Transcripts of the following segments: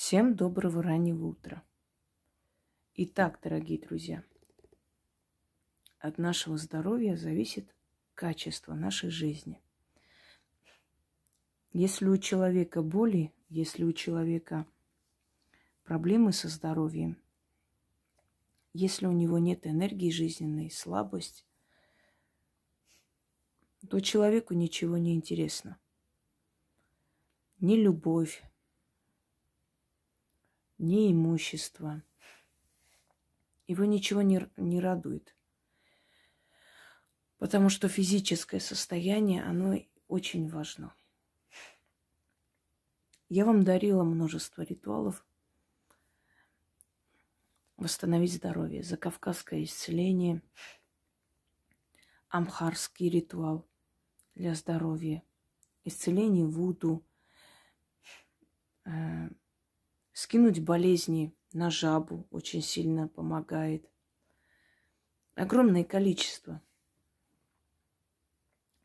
Всем доброго раннего утра. Итак, дорогие друзья, от нашего здоровья зависит качество нашей жизни. Если у человека боли, если у человека проблемы со здоровьем, если у него нет энергии жизненной, слабость, то человеку ничего не интересно. Ни любовь, ни имущество. Его ничего не радует. Потому что физическое состояние, оно очень важно. Я вам дарила множество ритуалов восстановить здоровье. Закавказское исцеление, амхарский ритуал для здоровья, исцеление вуду, скинуть болезни на жабу очень сильно помогает. Огромное количество.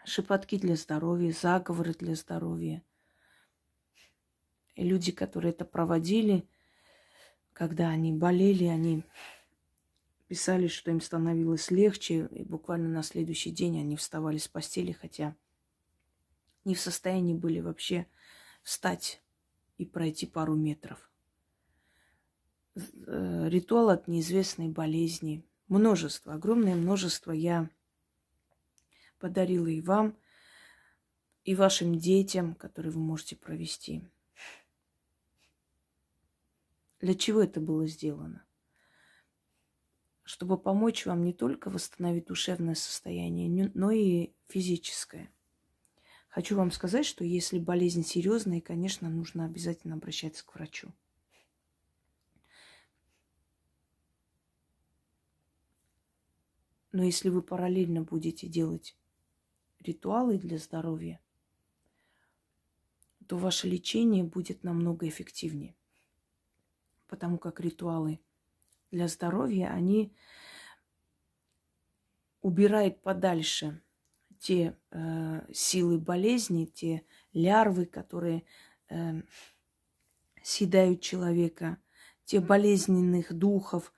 Шепотки для здоровья, заговоры для здоровья. И люди, которые это проводили, когда они болели, они писали, что им становилось легче, и буквально на следующий день они вставали с постели, хотя не в состоянии были вообще встать и пройти пару метров. Ритуал от неизвестной болезни. Множество, огромное множество я подарила и вам, и вашим детям, которые вы можете провести. Для чего это было сделано? Чтобы помочь вам не только восстановить душевное состояние, но и физическое. Хочу вам сказать, что если болезнь серьезная, конечно, нужно обязательно обращаться к врачу. Но если вы параллельно будете делать ритуалы для здоровья, то ваше лечение будет намного эффективнее. Потому как ритуалы для здоровья, они убирают подальше те силы болезни, те лярвы, которые съедают человека, те болезненных духов,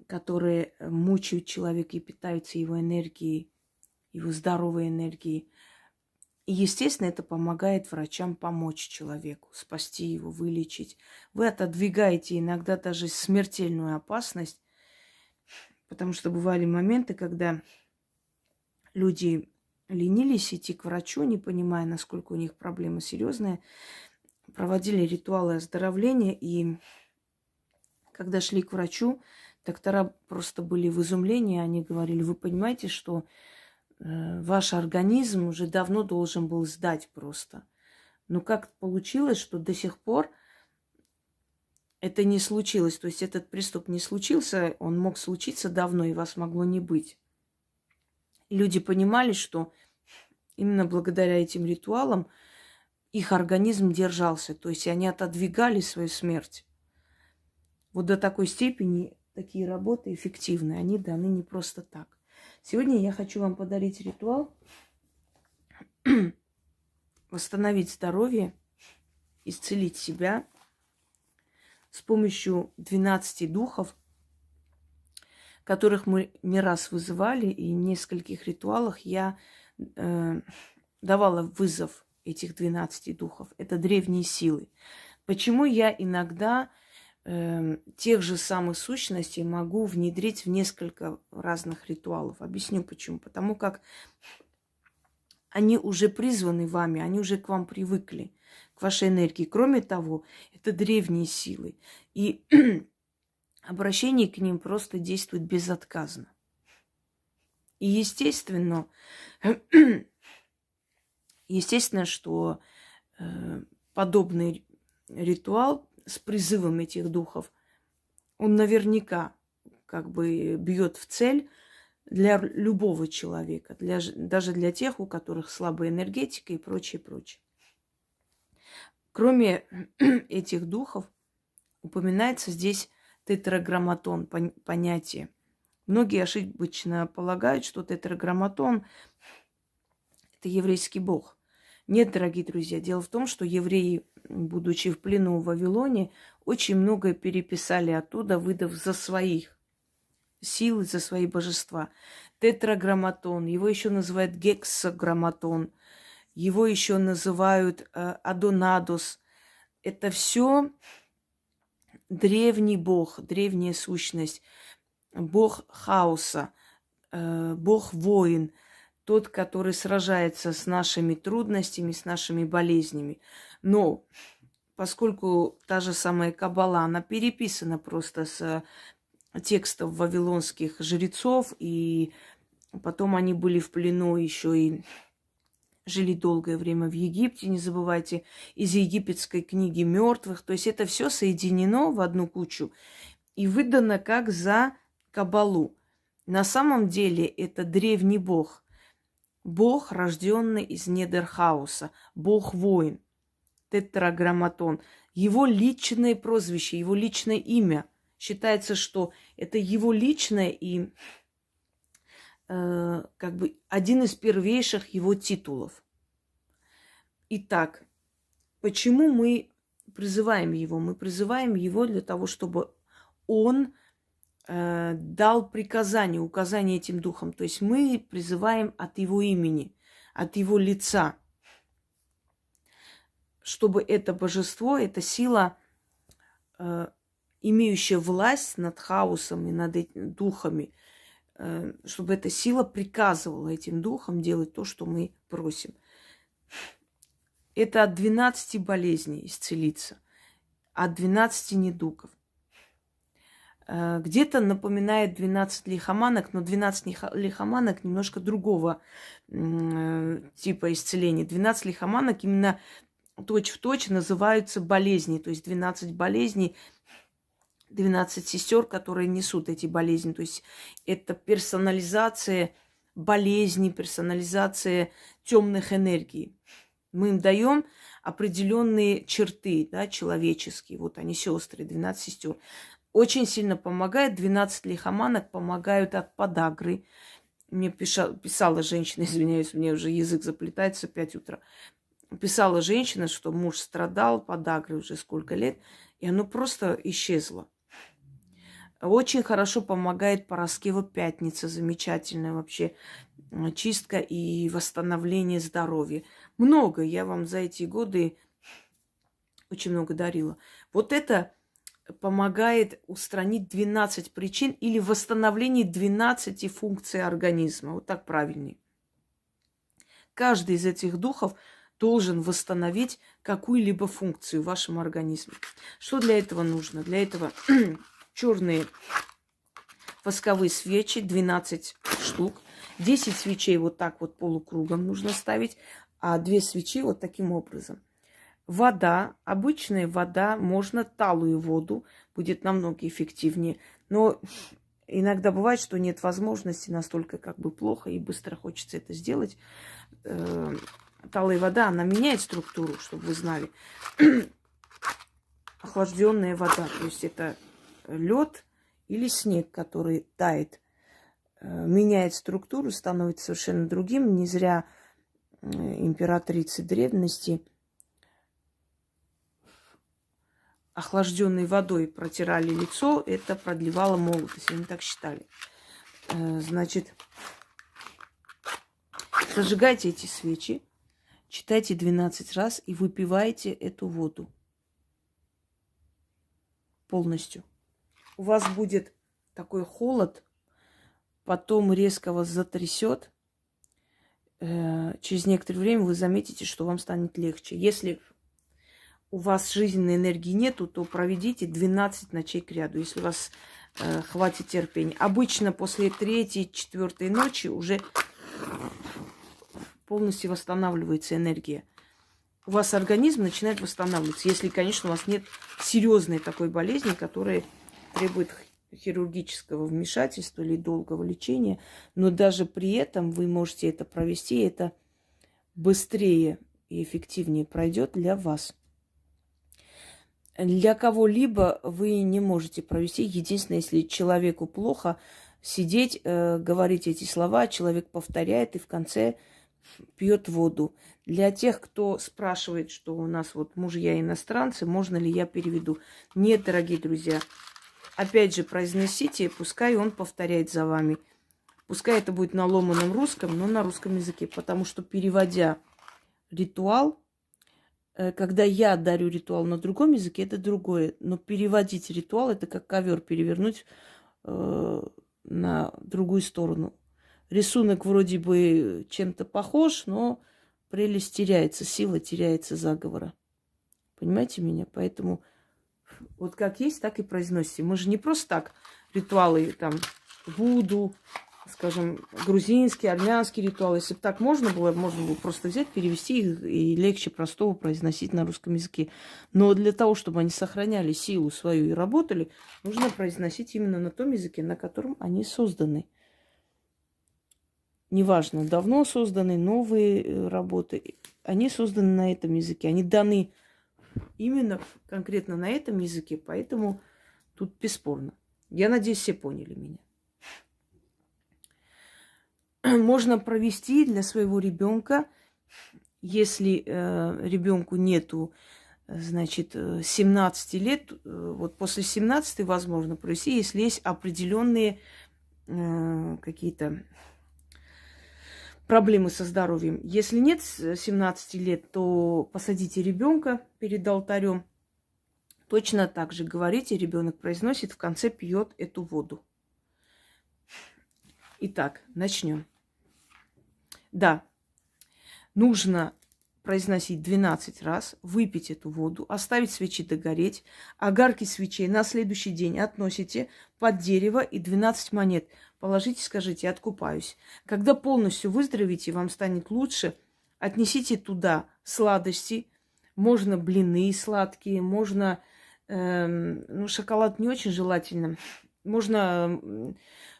которые мучают человека и питаются его энергией, его здоровой энергией. И, естественно, это помогает врачам помочь человеку, спасти его, вылечить. Вы отодвигаете иногда даже смертельную опасность, потому что бывали моменты, когда люди ленились идти к врачу, не понимая, насколько у них проблема серьезная, проводили ритуалы оздоровления, и когда шли к врачу, доктора просто были в изумлении, они говорили: вы понимаете, что ваш организм уже давно должен был сдать просто. Но как получилось, что до сих пор это не случилось? То есть этот приступ не случился, он мог случиться давно, и вас могло не быть. И люди понимали, что именно благодаря этим ритуалам их организм держался. То есть они отодвигали свою смерть. Вот до такой степени такие работы эффективны. Они даны не просто так. Сегодня я хочу вам подарить ритуал, восстановить здоровье, исцелить себя с помощью 12 духов, которых мы не раз вызывали, и в нескольких ритуалах я давала вызов этих 12 духов. Это древние силы. Почему я иногда тех же самых сущностей могу внедрить в несколько разных ритуалов? Объясню почему. Потому как они уже призваны вами, они уже к вам привыкли, к вашей энергии. Кроме того, это древние силы. И обращение к ним просто действует безотказно. И естественно, что подобный ритуал с призывом этих духов, он наверняка как бы бьет в цель для любого человека, даже для тех, у которых слабая энергетика и прочее, прочее. Кроме этих духов, упоминается здесь тетраграмматон, понятие. Многие ошибочно полагают, что тетраграмматон – это еврейский бог. Нет, дорогие друзья, дело в том, что евреи, будучи в плену в Вавилоне, очень многое переписали оттуда, выдав за своих силы, за свои божества. Тетраграмматон, его еще называют гексаграмматон, его еще называют Адонадос. Это все древний бог, древняя сущность, бог хаоса, бог-воин, тот, который сражается с нашими трудностями, с нашими болезнями. Но поскольку та же самая Каббала, она переписана просто с текстов вавилонских жрецов, и потом они были в плену еще и жили долгое время в Египте, не забывайте, из египетской книги мертвых. То есть это все соединено в одну кучу и выдано как за Каббалу. На самом деле это древний бог. Бог, рожденный из недр хаоса. Бог-воин. Тетраграмматон. Его личное прозвище, его личное имя. Считается, что это его личное и как бы один из первейших его титулов. Итак, почему мы призываем его? Мы призываем его для того, чтобы он дал приказание, указание этим духам. То есть мы призываем от его имени, от его лица, чтобы это божество, эта сила, имеющая власть над хаосом и над духами, чтобы эта сила приказывала этим духам делать то, что мы просим. Это от 12 болезней исцелиться, от 12 недугов. Где-то напоминает 12 лихоманок, но 12 лихоманок немножко другого типа исцеления. 12 лихоманок именно точь-в-точь называются болезни. То есть 12 болезней, 12 сестер, которые несут эти болезни. То есть это персонализация болезней, персонализация темных энергий. Мы им даем определенные черты, да, человеческие. Вот они, сестры, 12 сестер. Очень сильно помогает. 12 лихоманок помогают от подагры. Мне писала женщина, извиняюсь, мне уже язык заплетается, 5 утра. Писала женщина, что муж страдал подагрой уже сколько лет, и оно просто исчезло. Очень хорошо помогает Параскева Пятница, замечательная вообще чистка и восстановление здоровья. Много, я вам за эти годы очень много дарила. Вот это помогает устранить 12 причин или восстановление 12 функций организма. Вот так правильнее. Каждый из этих духов должен восстановить какую-либо функцию в вашем организме. Что для этого нужно? Для этого черные восковые свечи, 12 штук. 10 свечей вот так вот полукругом нужно ставить, а 2 свечи вот таким образом. Вода, обычная вода, можно талую воду, будет намного эффективнее. Но иногда бывает, что нет возможности, настолько как бы плохо и быстро хочется это сделать. Талая вода, она меняет структуру, чтобы вы знали. Охлажденная вода, то есть это лед или снег, который тает, меняет структуру, становится совершенно другим. Не зря императрицы древности охлажденной водой протирали лицо, это продлевало молодость, они так считали. Значит, зажигайте эти свечи, читайте 12 раз и выпивайте эту воду полностью. У вас будет такой холод, потом резко вас затрясет. Через некоторое время вы заметите, что вам станет легче. Если у вас жизненной энергии нету, то проведите 12 ночей кряду, если у вас хватит терпения. Обычно после 3-4 ночи уже полностью восстанавливается энергия. У вас организм начинает восстанавливаться, если, конечно, у вас нет серьезной такой болезни, которая требует хирургического вмешательства или долгого лечения. Но даже при этом вы можете это провести, это быстрее и эффективнее пройдет для вас. Для кого-либо вы не можете провести. Единственное, если человеку плохо, сидеть, говорить эти слова, человек повторяет, и в конце пьет воду. Для тех, кто спрашивает, что у нас вот мужья иностранцы, можно ли я переведу? Нет, дорогие друзья. Опять же, произносите, пускай он повторяет за вами. Пускай это будет на ломаном русском, но на русском языке. Потому что, переводя ритуал, когда я дарю ритуал на другом языке, это другое. Но переводить ритуал, это как ковер перевернуть на другую сторону. Рисунок вроде бы чем-то похож, но прелесть теряется, сила теряется заговора. Понимаете меня? Поэтому вот как есть, так и произносите. Мы же не просто так ритуалы, там, вуду, скажем, грузинский, армянский ритуал. Если бы так можно было просто взять, перевести их и легче простого произносить на русском языке. Но для того, чтобы они сохраняли силу свою и работали, нужно произносить именно на том языке, на котором они созданы. Неважно, давно созданы, новые работы, они созданы на этом языке. Они даны именно конкретно на этом языке, поэтому тут бесспорно. Я надеюсь, все поняли меня. Можно провести для своего ребенка, если ребенку нету, значит, 17 лет, вот после 17 возможно провести, если есть определенные какие-то проблемы со здоровьем. Если нет 17 лет, то посадите ребенка перед алтарем. Точно так же говорите, ребенок произносит, в конце пьет эту воду. Итак, начнем. Да, нужно произносить 12 раз, выпить эту воду, оставить свечи догореть. Огарки свечей на следующий день относите под дерево и 12 монет. Положите, скажите, откупаюсь. Когда полностью выздоровеете, вам станет лучше, отнесите туда сладости. Можно блины сладкие, можно, шоколад не очень желательно. Можно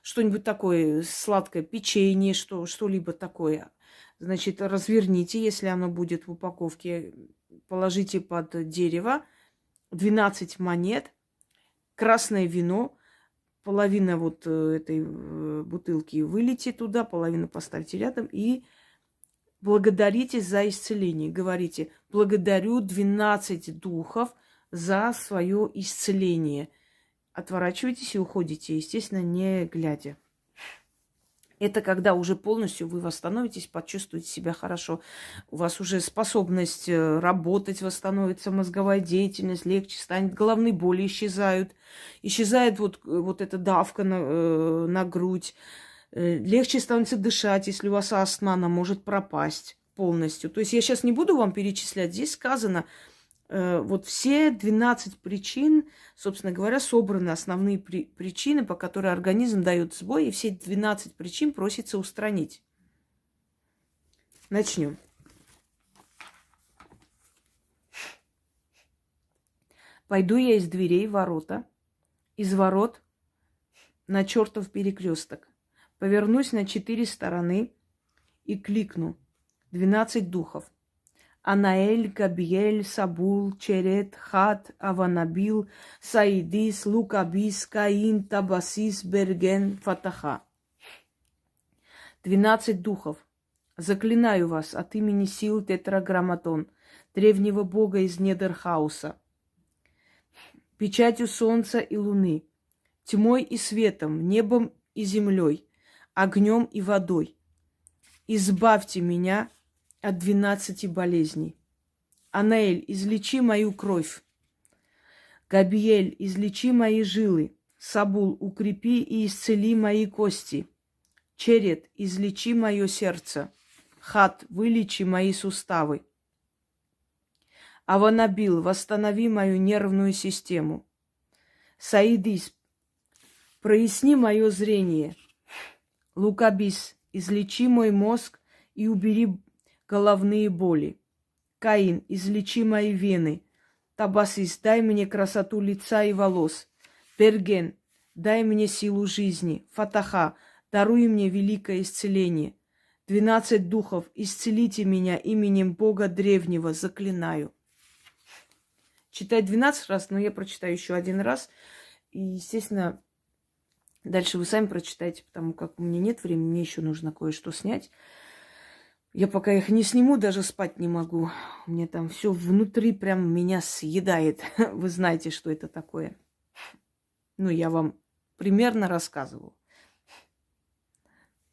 что-нибудь такое сладкое, печенье, что-либо такое. Значит, разверните, если оно будет в упаковке, положите под дерево 12 монет, красное вино, половина вот этой бутылки вылейте туда, половину поставьте рядом и благодарите за исцеление. Говорите, благодарю 12 духов за свое исцеление. Отворачивайтесь и уходите, естественно, не глядя. Это когда уже полностью вы восстановитесь, почувствуете себя хорошо. У вас уже способность работать восстановится, мозговая деятельность легче станет, головные боли исчезают. Исчезает вот эта давка на грудь. Легче становится дышать, если у вас астма, она может пропасть полностью. То есть я сейчас не буду вам перечислять. Здесь сказано, вот все 12 причин, собственно говоря, собраны основные причины, по которым организм дает сбой, и все 12 причин просится устранить. Начнем. Пойду я из дверей в ворота, из ворот на чертов перекресток. Повернусь на 4 стороны и кликну 12 духов. Анаэль, Габиэль, Сабул, Черет, Хат, Аванабил, Саидис, Лукабис, Каин, Табасис, Берген, Фатаха. 12 духов. Заклинаю вас от имени сил Тетраграмматон, древнего бога из недр хаоса, печатью солнца и луны, тьмой и светом, небом и землей, огнем и водой. Избавьте меня от 12 болезней. Анаэль, излечи мою кровь. Габиэль, излечи мои жилы. Сабул, укрепи и исцели мои кости. Черет, излечи мое сердце. Хат, вылечи мои суставы. Аванабил, восстанови мою нервную систему. Саидис, проясни мое зрение. Лукабис, излечи мой мозг и убери головные боли. Каин, излечи мои вены. Табасис, дай мне красоту лица и волос. Берген, дай мне силу жизни. Фатаха, даруй мне великое исцеление. 12 духов, исцелите меня именем Бога древнего, заклинаю. Читать 12 раз, но я прочитаю еще один раз. И, естественно, дальше вы сами прочитаете, потому как у меня нет времени, мне еще нужно кое-что снять. Я пока их не сниму, даже спать не могу. Мне там все внутри прям меня съедает. Вы знаете, что это такое. Ну, я вам примерно рассказывала.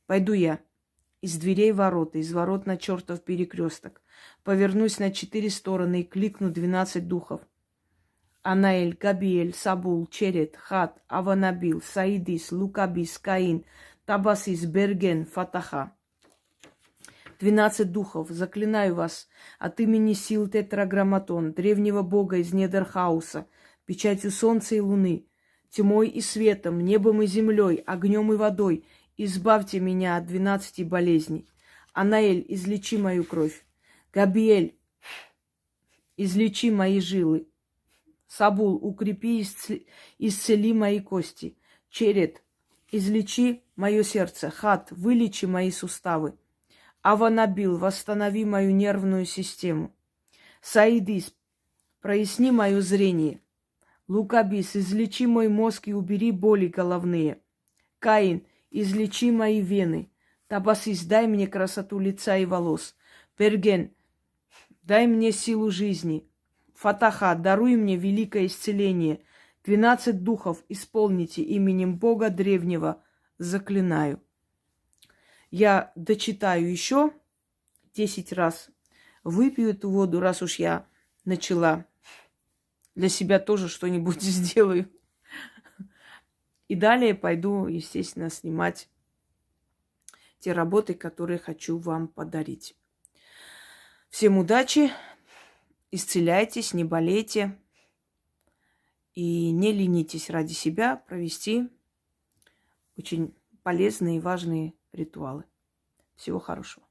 Пойду я из дверей ворота, из ворот на чертов перекресток. Повернусь на 4 стороны и кликну 12 духов. Анаэль, Габиэль, Сабул, Черет, Хат, Аванабил, Саидис, Лукабис, Каин, Табасис, Берген, Фатаха. 12 духов, заклинаю вас от имени сил Тетраграмматон, древнего бога из недр хаоса, печатью солнца и луны, тьмой и светом, небом и землей, огнем и водой, избавьте меня от 12 болезней. Анаэль, излечи мою кровь. Габиэль, излечи мои жилы. Сабул, укрепи и исцели мои кости. Черет, излечи мое сердце. Хат, вылечи мои суставы. Аванабил, восстанови мою нервную систему. Саидис, проясни мое зрение. Лукабис, излечи мой мозг и убери боли головные. Каин, излечи мои вены. Табасис, дай мне красоту лица и волос. Перген, дай мне силу жизни. Фатаха, даруй мне великое исцеление. 12 духов исполните именем Бога древнего, заклинаю. Я дочитаю еще 10 раз, выпью эту воду, раз уж я начала. Для себя тоже что-нибудь сделаю. И далее пойду, естественно, снимать те работы, которые хочу вам подарить. Всем удачи, исцеляйтесь, не болейте и не ленитесь ради себя провести очень полезные и важные ритуалы. Всего хорошего.